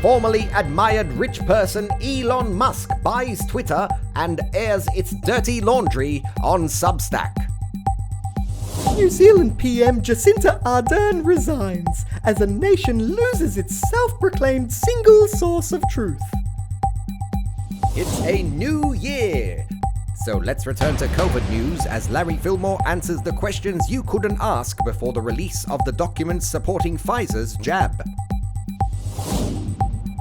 formerly admired rich person Elon Musk buys Twitter and airs its dirty laundry on Substack. New Zealand PM Jacinda Ardern resigns as a nation loses its self-proclaimed single source of truth. It's a new year. So let's return to COVID news as Larry Fillmore answers the questions you couldn't ask before the release of the documents supporting Pfizer's jab.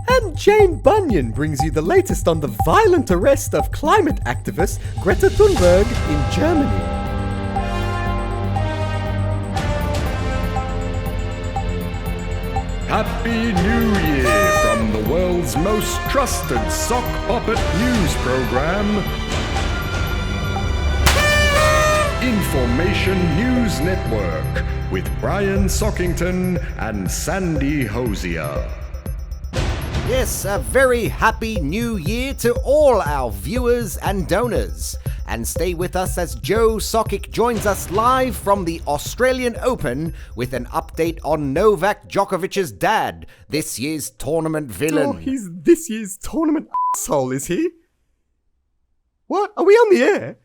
And Jane Bunyan brings you the latest on the violent arrest of climate activist Greta Thunberg in Germany. Happy New Year from the world's most trusted sock puppet news program, Information News Network, with Brian Sockington and Sandy Hosier. Yes, a very happy new year to all our viewers and donors. And stay with us as Joe Sockick joins us live from the Australian Open with an update on Novak Djokovic's dad, this year's tournament villain. Oh, he's this year's tournament asshole, is he? What? Are we on the air?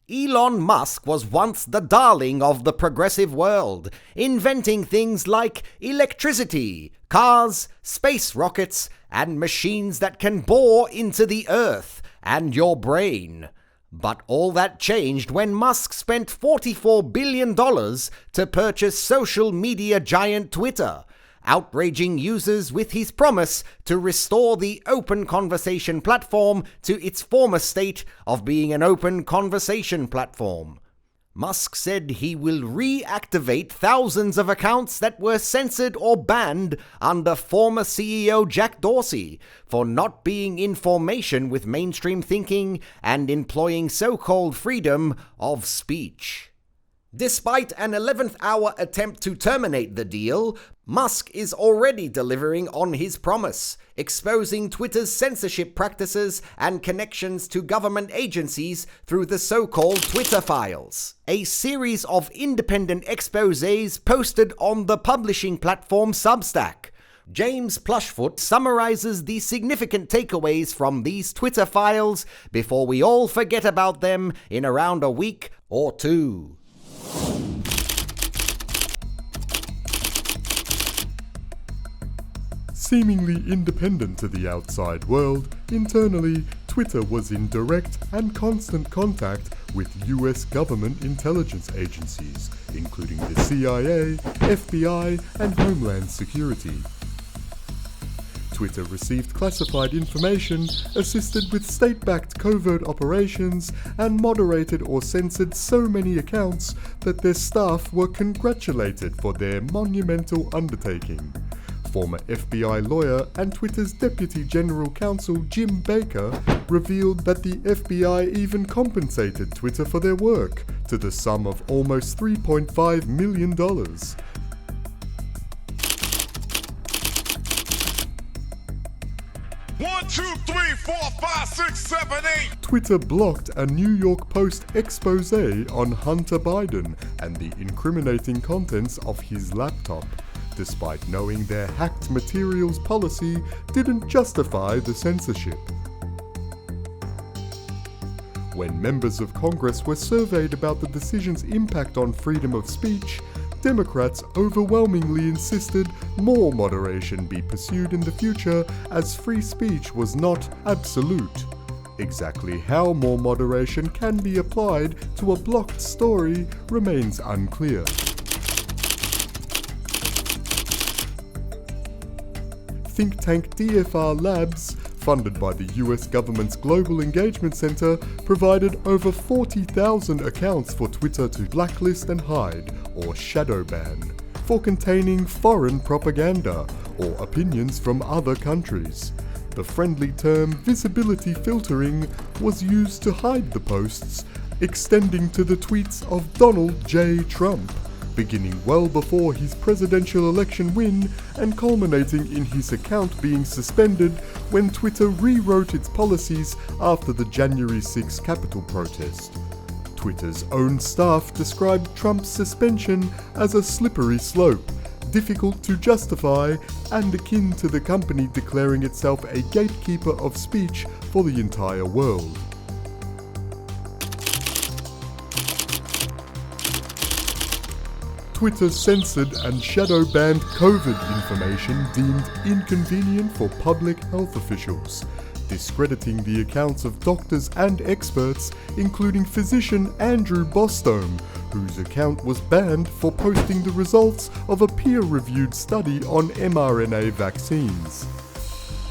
Elon Musk was once the darling of the progressive world, inventing things like electricity, cars, space rockets, and machines that can bore into the earth and your brain. But all that changed when Musk spent $44 billion to purchase social media giant Twitter, outraging users with his promise to restore the open conversation platform to its former state of being an open conversation platform. Musk said he will reactivate thousands of accounts that were censored or banned under former CEO Jack Dorsey for not being in formation with mainstream thinking and employing so-called freedom of speech. Despite an 11th hour attempt to terminate the deal, Musk is already delivering on his promise, exposing Twitter's censorship practices and connections to government agencies through the so-called Twitter Files, a series of independent exposés posted on the publishing platform Substack. James Plushfoot summarizes the significant takeaways from these Twitter files before we all forget about them in around a week or two. Seemingly independent to the outside world, internally, Twitter was in direct and constant contact with US government intelligence agencies, including the CIA, FBI, and Homeland Security. Twitter received classified information, assisted with state-backed covert operations, and moderated or censored so many accounts that their staff were congratulated for their monumental undertaking. Former FBI lawyer and Twitter's Deputy General Counsel Jim Baker revealed that the FBI even compensated Twitter for their work to the sum of almost $3.5 million. 1, 2, 3, 4, 5, 6, 7, 8. Twitter blocked a New York Post expose on Hunter Biden and the incriminating contents of his laptop, despite knowing their hacked materials policy didn't justify the censorship. When members of Congress were surveyed about the decision's impact on freedom of speech, Democrats overwhelmingly insisted more moderation be pursued in the future, as free speech was not absolute. Exactly how more moderation can be applied to a blocked story remains unclear. Think tank DFR Labs, funded by the US government's Global Engagement Center, provided over 40,000 accounts for Twitter to blacklist and hide, or shadow ban, for containing foreign propaganda or opinions from other countries. The friendly term visibility filtering was used to hide the posts, extending to the tweets of Donald J. Trump, beginning well before his presidential election win and culminating in his account being suspended when Twitter rewrote its policies after the January 6 Capitol protest. Twitter's own staff described Trump's suspension as a slippery slope, difficult to justify and akin to the company declaring itself a gatekeeper of speech for the entire world. Twitter censored and shadow-banned COVID information deemed inconvenient for public health officials, discrediting the accounts of doctors and experts, including physician Andrew Bostome, whose account was banned for posting the results of a peer-reviewed study on mRNA vaccines.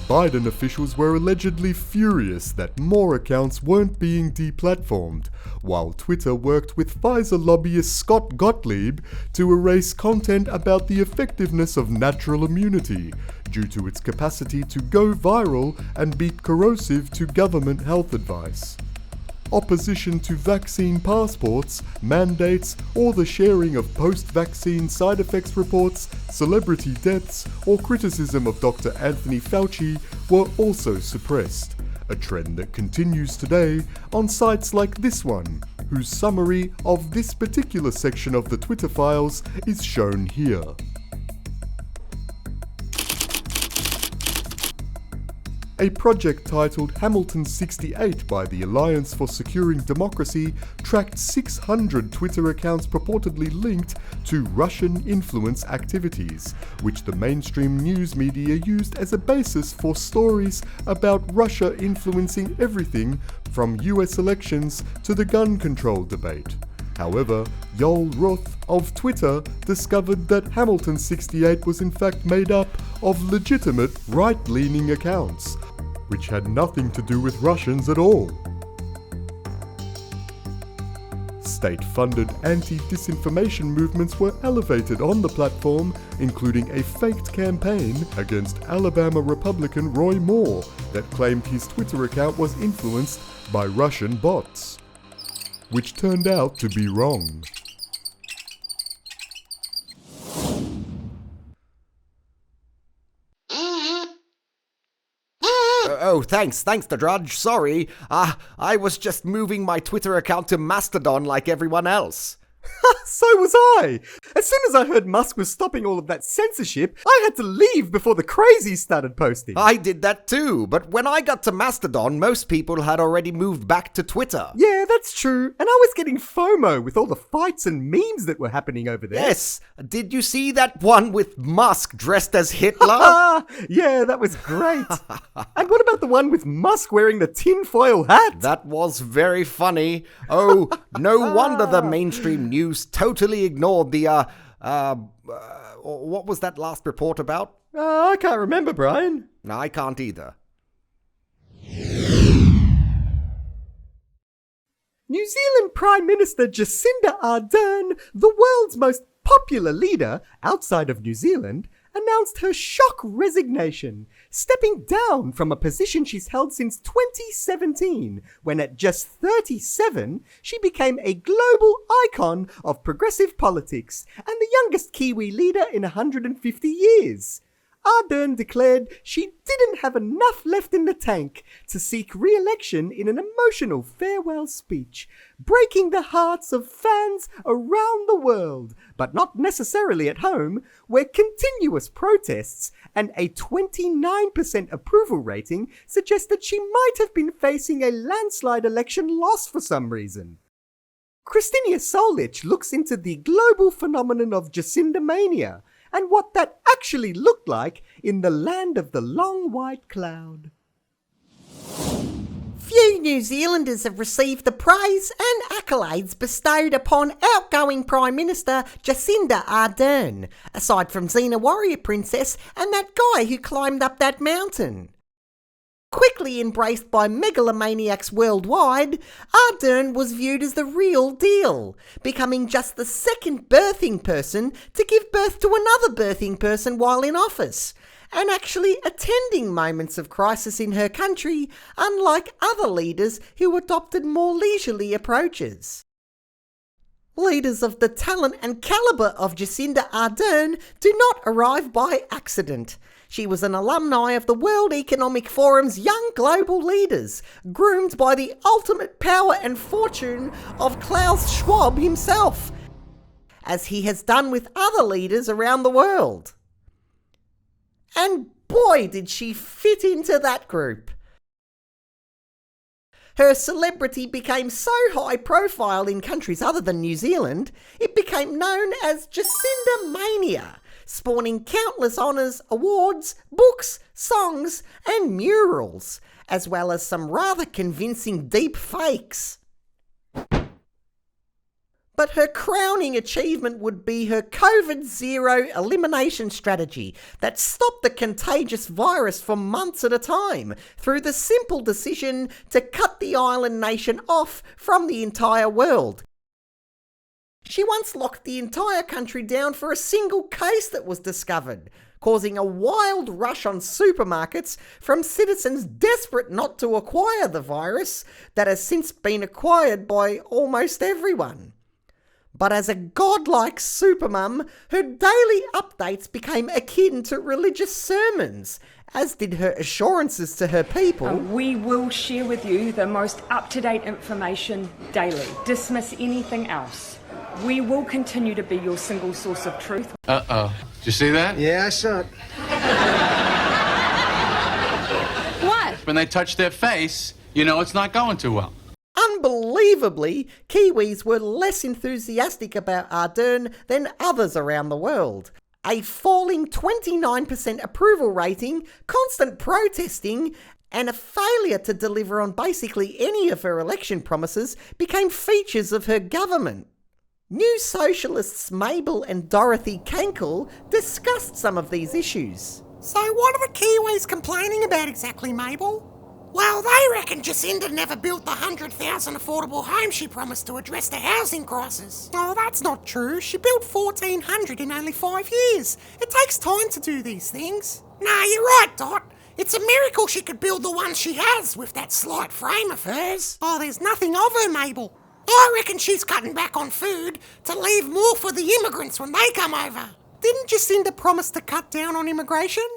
Biden officials were allegedly furious that more accounts weren't being deplatformed, while Twitter worked with Pfizer lobbyist Scott Gottlieb to erase content about the effectiveness of natural immunity, due to its capacity to go viral and be corrosive to government health advice. Opposition to vaccine passports, mandates, or the sharing of post-vaccine side effects reports, celebrity deaths, or criticism of Dr. Anthony Fauci were also suppressed, a trend that continues today on sites like this one, whose summary of this particular section of the Twitter files is shown here. A project titled Hamilton 68 by the Alliance for Securing Democracy tracked 600 Twitter accounts purportedly linked to Russian influence activities, which the mainstream news media used as a basis for stories about Russia influencing everything from US elections to the gun control debate. However, Yoel Roth of Twitter discovered that Hamilton 68 was in fact made up of legitimate right-leaning accounts, which had nothing to do with Russians at all. State-funded anti-disinformation movements were elevated on the platform, including a faked campaign against Alabama Republican Roy Moore that claimed his Twitter account was influenced by Russian bots, which turned out to be wrong. Oh, thanks, the Drudge. Sorry. I was just moving my Twitter account to Mastodon like everyone else. So was I! As soon as I heard Musk was stopping all of that censorship, I had to leave before the crazies started posting. I did that too, but when I got to Mastodon, most people had already moved back to Twitter. Yeah, that's true. And I was getting FOMO with all the fights and memes that were happening over there. Yes. Did you see that one with Musk dressed as Hitler? Yeah, that was great. And what about the one with Musk wearing the tinfoil hat? That was very funny. Oh, no wonder the mainstream news totally ignored the, what was that last report about? I can't remember, Brian. No, I can't either. New Zealand Prime Minister Jacinda Ardern, the world's most popular leader outside of New Zealand, announced her shock resignation, stepping down from a position she's held since 2017, when at just 37, she became a global icon of progressive politics and the youngest Kiwi leader in 150 years. Ardern declared she didn't have enough left in the tank to seek re-election in an emotional farewell speech, breaking the hearts of fans around the world, but not necessarily at home, where continuous protests and a 29% approval rating suggested she might have been facing a landslide election loss for some reason. Christina Solich looks into the global phenomenon of Jacinda mania, and what that actually looked like in the land of the long white cloud. Few New Zealanders have received the praise and accolades bestowed upon outgoing Prime Minister Jacinda Ardern, aside from Xena Warrior Princess and that guy who climbed up that mountain. Quickly embraced by megalomaniacs worldwide, Ardern was viewed as the real deal, becoming just the second birthing person to give birth to another birthing person while in office, and actually attending moments of crisis in her country, unlike other leaders who adopted more leisurely approaches. Leaders of the talent and calibre of Jacinda Ardern do not arrive by accident. She was an alumni of the World Economic Forum's Young Global Leaders, groomed by the ultimate power and fortune of Klaus Schwab himself. as he has done with other leaders around the world. And boy, did she fit into that group. Her celebrity became so high profile in countries other than New Zealand, it became known as Jacinda Mania, spawning countless honours, awards, books, songs and murals, as well as some rather convincing deep fakes. But her crowning achievement would be her COVID-0 elimination strategy that stopped the contagious virus for months at a time through the simple decision to cut the island nation off from the entire world. She once locked the entire country down for a single case that was discovered, causing a wild rush on supermarkets from citizens desperate not to acquire the virus that has since been acquired by almost everyone. But as a godlike supermum, her daily updates became akin to religious sermons, as did her assurances to her people. We will share with you the most up-to-date information daily. Dismiss anything else. We will continue to be your single source of truth. Uh-oh. Did you see that? Yeah, I saw it. What? When they touch their face, you know it's not going too well. Unbelievably, Kiwis were less enthusiastic about Ardern than others around the world. A falling 29% approval rating, constant protesting, and a failure to deliver on basically any of her election promises became features of her government. New Socialists Mabel and Dorothy Kankel discussed some of these issues. So what are the Kiwis complaining about exactly, Mabel? Well, they reckon Jacinda never built the 100,000 affordable homes she promised to address the housing crisis. Oh, that's not true. She built 1,400 in only 5 years. It takes time to do these things. Nah, you're right, Dot. It's a miracle she could build the ones she has with that slight frame of hers. Oh, there's nothing of her, Mabel. I reckon she's cutting back on food to leave more for the immigrants when they come over. Didn't Jacinda promise to cut down on immigration?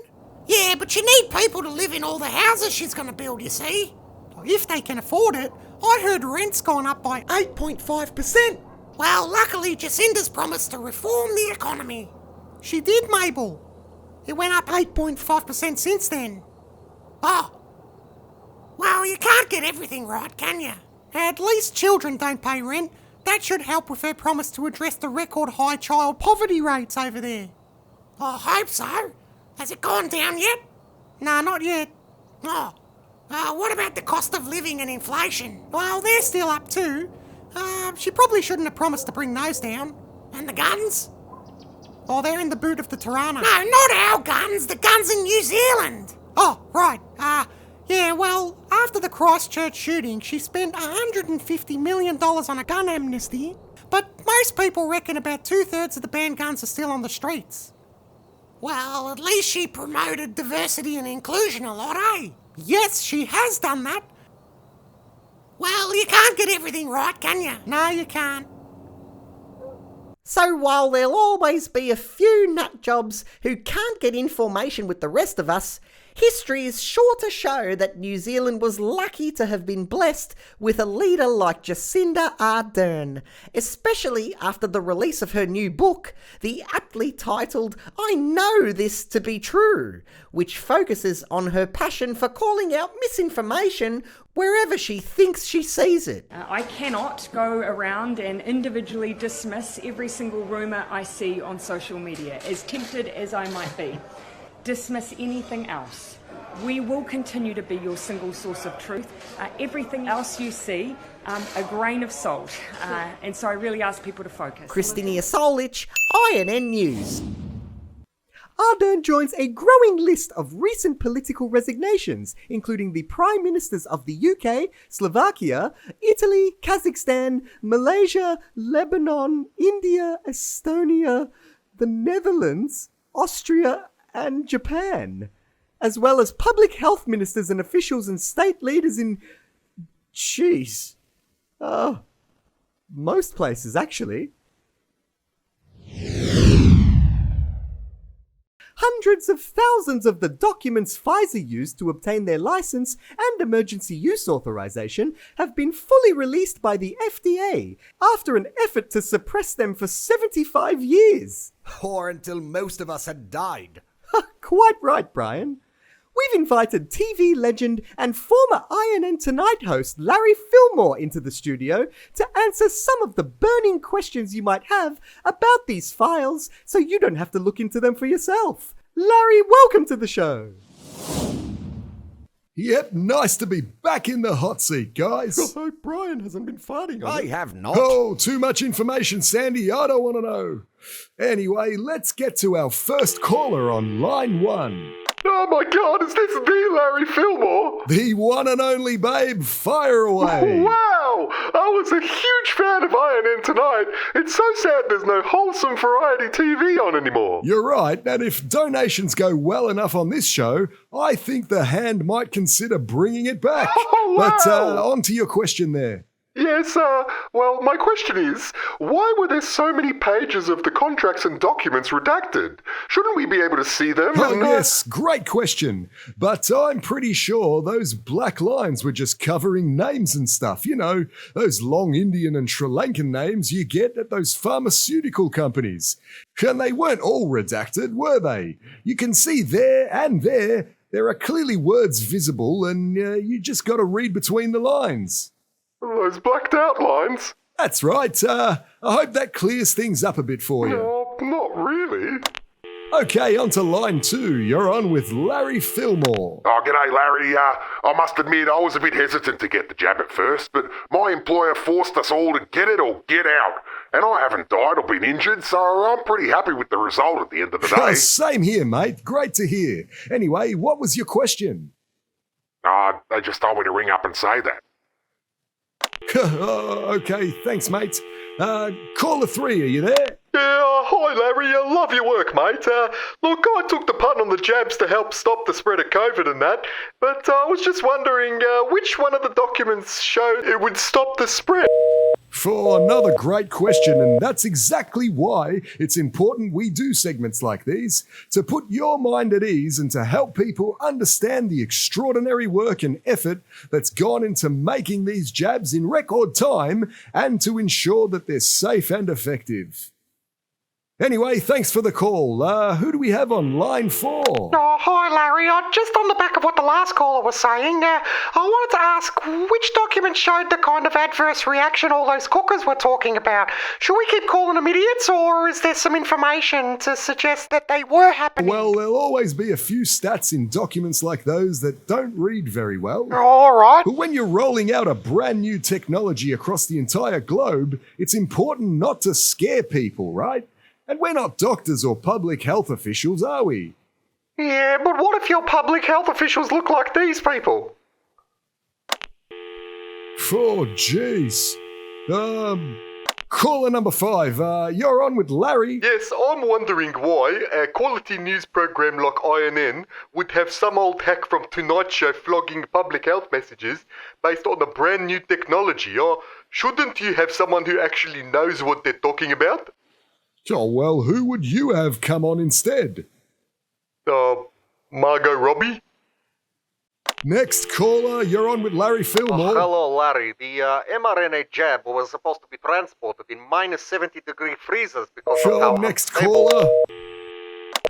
Yeah, but you need people to live in all the houses she's going to build, you see. If they can afford it. I heard rent's gone up by 8.5%. Well, luckily Jacinda's promised to reform the economy. She did, Mabel. It went up 8.5% since then. Oh. Well, you can't get everything right, can you? At least children don't pay rent. That should help with her promise to address the record high child poverty rates over there. I hope so. Has it gone down yet? No, not yet. Oh. What about the cost of living and inflation? Well, they're still up too. She probably shouldn't have promised to bring those down. And the guns? Oh, they're in the boot of the Tirana. No, not our guns. The guns in New Zealand. Oh, right. Yeah, well, after the Christchurch shooting, she spent $150 million on a gun amnesty. But most people reckon about 2/3 of the banned guns are still on the streets. Well, at least she promoted diversity and inclusion a lot, eh? Yes, she has done that. Well, you can't get everything right, can you? No, you can't. So while there'll always be a few nutjobs who can't get information with the rest of us, history is sure to show that New Zealand was lucky to have been blessed with a leader like Jacinda Ardern, especially after the release of her new book, the aptly titled I Know This to Be True, which focuses on her passion for calling out misinformation wherever she thinks she sees it. I cannot go around and individually dismiss every single rumour I see on social media, as tempted as I might be. Dismiss anything else. We will continue to be your single source of truth. Everything else you see, a grain of salt. And so I really ask people to focus. Christina Solich, INN News. Ardern joins a growing list of recent political resignations, including the Prime Ministers of the UK, Slovakia, Italy, Kazakhstan, Malaysia, Lebanon, India, Estonia, the Netherlands, Austria, and Japan, as well as public health ministers and officials and state leaders in... most places, actually. hundreds of thousands of the documents Pfizer used to obtain their license and emergency use authorization have been fully released by the FDA after an effort to suppress them for 75 years. Or until most of us had died. Quite right, Brian. We've invited TV legend and former INN Tonight host Larry Fillmore into the studio to answer some of the burning questions you might have about these files so you don't have to look into them for yourself. Larry, welcome to the show. Yep, nice to be back in the hot seat, guys. I hope Brian hasn't been farting on I it. have not. Oh, too much information, Sandy. I don't want to know. Anyway, let's get to our first caller on line 1. Oh my God, is this the Larry Fillmore? The one and only, babe. Fire away. Wow! I was a huge fan of INN Tonight. It's so sad there's no wholesome variety TV on anymore. You're right, and if donations go well enough on this show, I think the Hand might consider bringing it back. Oh, wow. But on to your question there. Yes, well, my question is, why were there so many pages of the contracts and documents redacted? Shouldn't we be able to see them? Oh, and, yes, great question. But I'm pretty sure those black lines were just covering names and stuff. You know, those long Indian and Sri Lankan names you get at those pharmaceutical companies. And they weren't all redacted, were they? You can see there and there are clearly words visible, and you just got to read between the lines. Those blacked out lines? That's right. I hope that clears things up a bit for you. Oh, not really. Okay, on to line 2. You're on with Larry Fillmore. Oh, g'day, Larry. I must admit I was a bit hesitant to get the jab at first, but my employer forced us all to get it or get out. And I haven't died or been injured, so I'm pretty happy with the result at the end of the day. Same here, mate. Great to hear. Anyway, what was your question? They just told me to ring up and say that. Okay, thanks, mate. Caller 3, are you there? Yeah, hi Larry, I love your work, mate. Look, I took the punt on the jabs to help stop the spread of COVID and that, but I was just wondering which one of the documents showed it would stop the spread? For another great question, and that's exactly why it's important we do segments like these, to put your mind at ease and to help people understand the extraordinary work and effort that's gone into making these jabs in record time and to ensure that they're safe and effective. Anyway, thanks for the call. Who do we have on line 4? Oh, hi Larry. Just on the back of what the last caller was saying, I wanted to ask which document showed the kind of adverse reaction all those cookers were talking about. Should we keep calling them idiots, or is there some information to suggest that they were happening? Well, there'll always be a few stats in documents like those that don't read very well. All right. But when you're rolling out a brand new technology across the entire globe, it's important not to scare people, right? And we're not doctors or public health officials, are we? Yeah, but what if your public health officials look like these people? Oh, jeez. Caller number 5, you're on with Larry. Yes, I'm wondering why a quality news program like INN would have some old hack from Tonight Show flogging public health messages based on a brand new technology, or shouldn't you have someone who actually knows what they're talking about? Oh, well, who would you have come on instead? Margot Robbie? Next caller, you're on with Larry Fillmore. Hello, Larry. The mRNA jab was supposed to be transported in minus 70-degree freezers because of how next unstable... caller.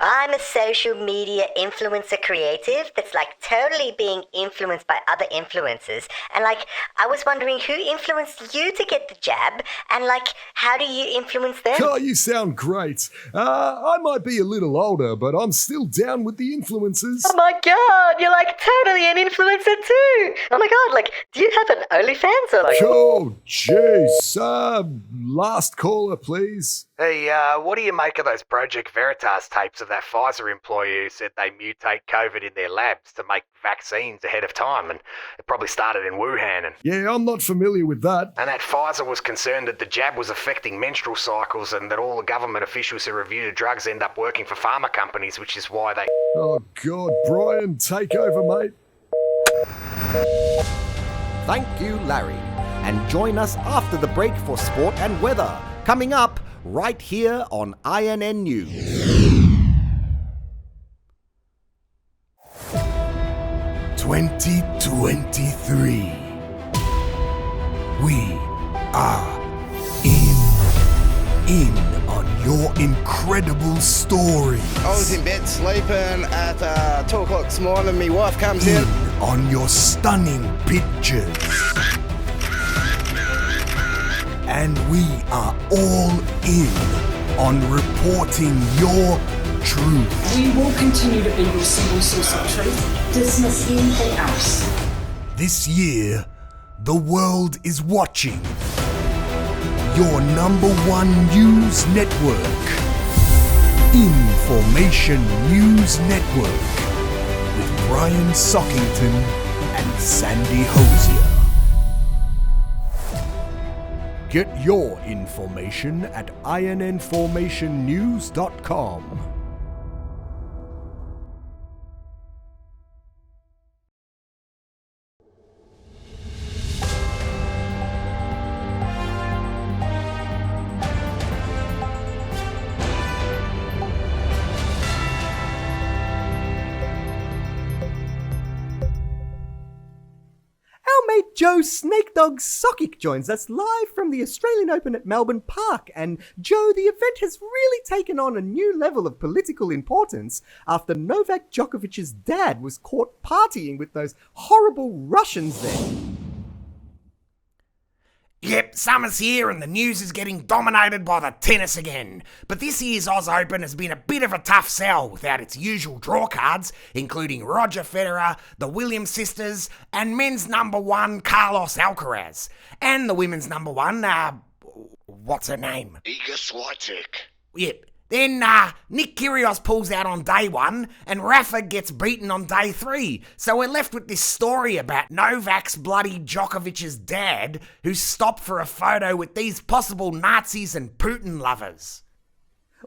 I'm a social media influencer creative that's totally being influenced by other influencers. And I was wondering who influenced you to get the jab and how do you influence them? Oh, you sound great. I might be a little older, but I'm still down with the influencers. Oh my god, you're totally an influencer too. Oh my god, do you have an OnlyFans or Oh, jeez. Last caller, please. Hey, what do you make of those Project Veritas tapes of that Pfizer employee who said they mutate COVID in their labs to make vaccines ahead of time, and it probably started in Wuhan? And Yeah, I'm not familiar with that. that Pfizer was concerned that the jab was affecting menstrual cycles and that all the government officials who review the drugs end up working for pharma companies, which is why they... Oh, God, Brian, take over, mate. Thank you, Larry. And join us after the break for sport and weather. Coming up right here on INN News. 2023. We are in on your incredible story. I was in bed sleeping at 2 o'clock this morning. My wife comes in. On your stunning pictures. And we are all in on reporting your truth. We will continue to be your single source of truth. Dismiss anything else. This year, the world is watching. Your #1 news network. Information News Network. With Brian Sockington and Sandy Hosier. Get your information at INNformationNews.com. Our mate Joe Snake Dog Sockick joins us live from the Australian Open at Melbourne Park. And Joe, the event has really taken on a new level of political importance after Novak Djokovic's dad was caught partying with those horrible Russians there. Yep, summer's here and the news is getting dominated by the tennis again. But this year's Oz Open has been a bit of a tough sell without its usual draw cards, including Roger Federer, the Williams sisters, and men's #1 Carlos Alcaraz. And the women's #1, what's her name? Iga Swiatek. Yep. Then Nick Kyrgios pulls out on day 1 and Rafa gets beaten on day 3. So we're left with this story about Novak's bloody Djokovic's dad who stopped for a photo with these possible Nazis and Putin lovers.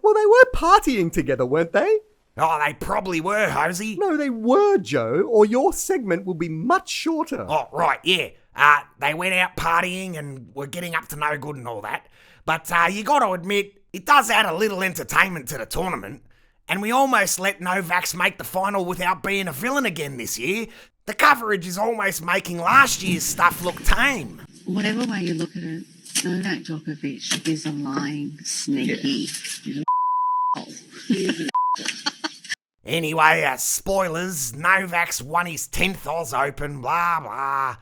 Well, they were partying together, weren't they? Oh, they probably were, Hosey. No, they were, Joe, or your segment will be much shorter. Oh, right, yeah. They went out partying and were getting up to no good and all that. But you got to admit, it does add a little entertainment to the tournament. And we almost let Novak make the final without being a villain again this year. The coverage is almost making last year's stuff look tame. Whatever way you look at it, Novak Djokovic is a lying, sneaky... Anyway, spoilers, Novak's won his 10th Oz Open, blah blah.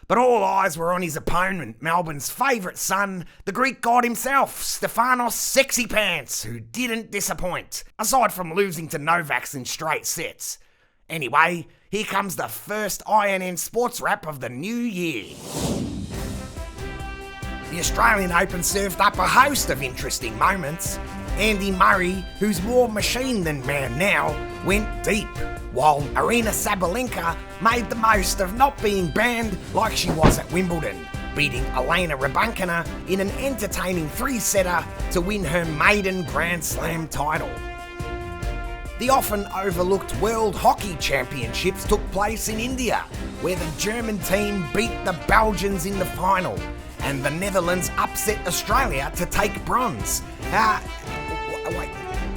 But all eyes were on his opponent, Melbourne's favourite son, the Greek god himself, Stefanos Sexy Pants, who didn't disappoint, aside from losing to Novak in straight sets. Anyway, here comes the first INN sports wrap of the new year. The Australian Open served up a host of interesting moments. Andy Murray, who's more machine than man now, went deep, while Arina Sabalenka made the most of not being banned like she was at Wimbledon, beating Elena Rybakina in an entertaining 3-setter to win her maiden Grand Slam title. The often overlooked World Hockey Championships took place in India, where the German team beat the Belgians in the final, and the Netherlands upset Australia to take bronze. Wait,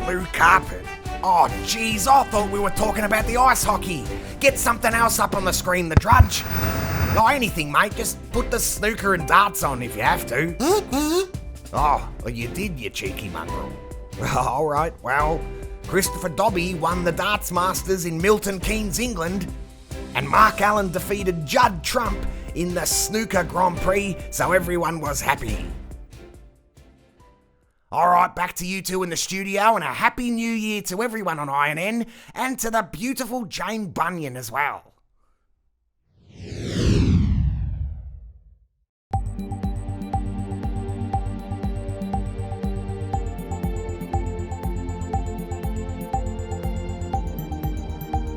blue carpet? Oh, jeez, I thought we were talking about the ice hockey. Get something else up on the screen, the Drudge. Oh, anything, mate. Just put the snooker and darts on if you have to. Oh, well, you did, you cheeky mongrel. All right, well, Christopher Dobby won the Darts Masters in Milton Keynes, England, and Mark Allen defeated Judd Trump in the Snooker Grand Prix, so everyone was happy. Alright, back to you two in the studio, and a happy new year to everyone on INN, and to the beautiful Jane Bunyan as well.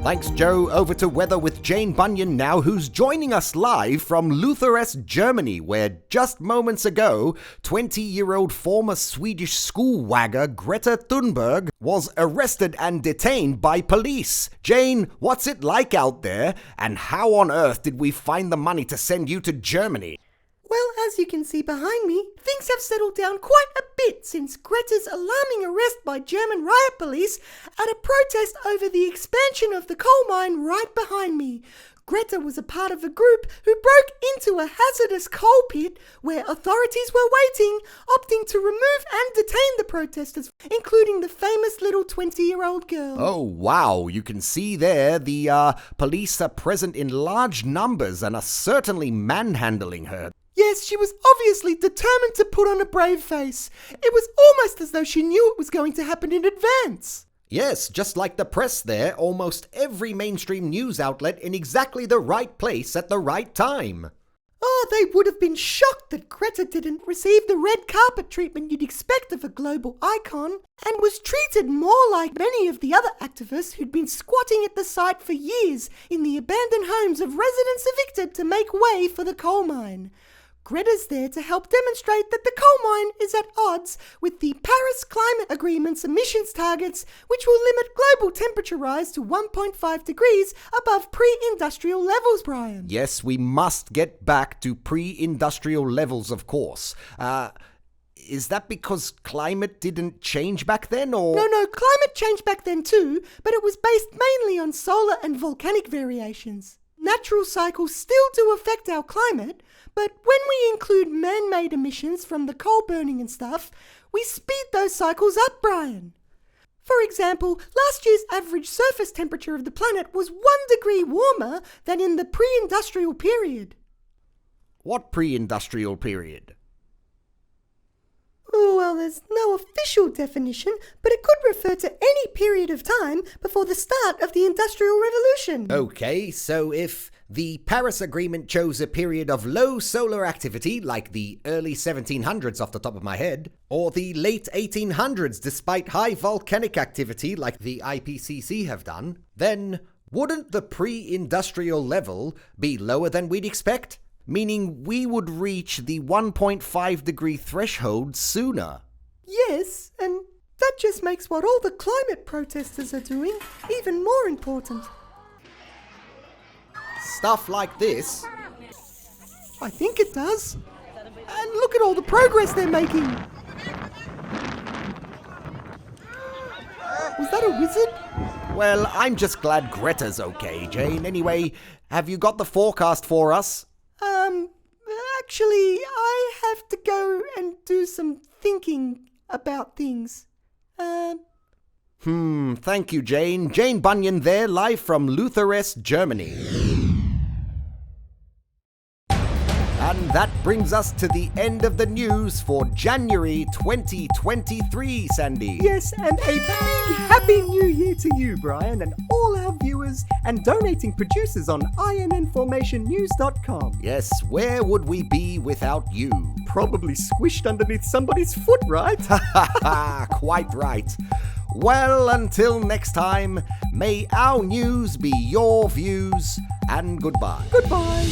Thanks, Joe. Over to weather with Jane Bunyan now, who's joining us live from Lutherest, Germany, where just moments ago, 20-year-old former Swedish school wagger Greta Thunberg was arrested and detained by police. Jane, what's it like out there, and how on earth did we find the money to send you to Germany? Well, as you can see behind me, things have settled down quite a bit since Greta's alarming arrest by German riot police at a protest over the expansion of the coal mine right behind me. Greta was a part of a group who broke into a hazardous coal pit where authorities were waiting, opting to remove and detain the protesters, including the famous little 20-year-old girl. Oh, wow. You can see there the police are present in large numbers and are certainly manhandling her. Yes, she was obviously determined to put on a brave face. It was almost as though she knew it was going to happen in advance. Yes, just like the press there, almost every mainstream news outlet in exactly the right place at the right time. Oh, they would have been shocked that Greta didn't receive the red carpet treatment you'd expect of a global icon, and was treated more like many of the other activists who'd been squatting at the site for years in the abandoned homes of residents evicted to make way for the coal mine. Greta's there to help demonstrate that the coal mine is at odds with the Paris Climate Agreement's emissions targets, which will limit global temperature rise to 1.5 degrees above pre-industrial levels, Brian. Yes, we must get back to pre-industrial levels, of course. Is that because climate didn't change back then, or...? No, climate changed back then too, but it was based mainly on solar and volcanic variations. Natural cycles still do affect our climate, but when we include man-made emissions from the coal burning and stuff, we speed those cycles up, Brian. For example, last year's average surface temperature of the planet was 1 degree warmer than in the pre-industrial period. What pre-industrial period? Oh, well, there's no official definition, but it could refer to any period of time before the start of the Industrial Revolution. Okay, so if the Paris Agreement chose a period of low solar activity, like the early 1700s off the top of my head, or the late 1800s despite high volcanic activity like the IPCC have done, then wouldn't the pre-industrial level be lower than we'd expect? Meaning we would reach the 1.5 degree threshold sooner. Yes, and that just makes what all the climate protesters are doing even more important. Stuff like this? I think it does. And look at all the progress they're making. Was that a wizard? Well, I'm just glad Greta's okay, Jane. Anyway, have you got the forecast for us? Actually, I have to go and do some thinking about things. Thank you, Jane. Jane Bunyan there, live from Lutherest, Germany. And that brings us to the end of the news for January 2023, Sandy. Yes, and a big happy new year to you, Brian, and all our viewers and donating producers on INNformationnews.com. Yes, where would we be without you? Probably squished underneath somebody's foot, right? Quite right. Well, until next time, may our news be your views, and goodbye. Goodbye.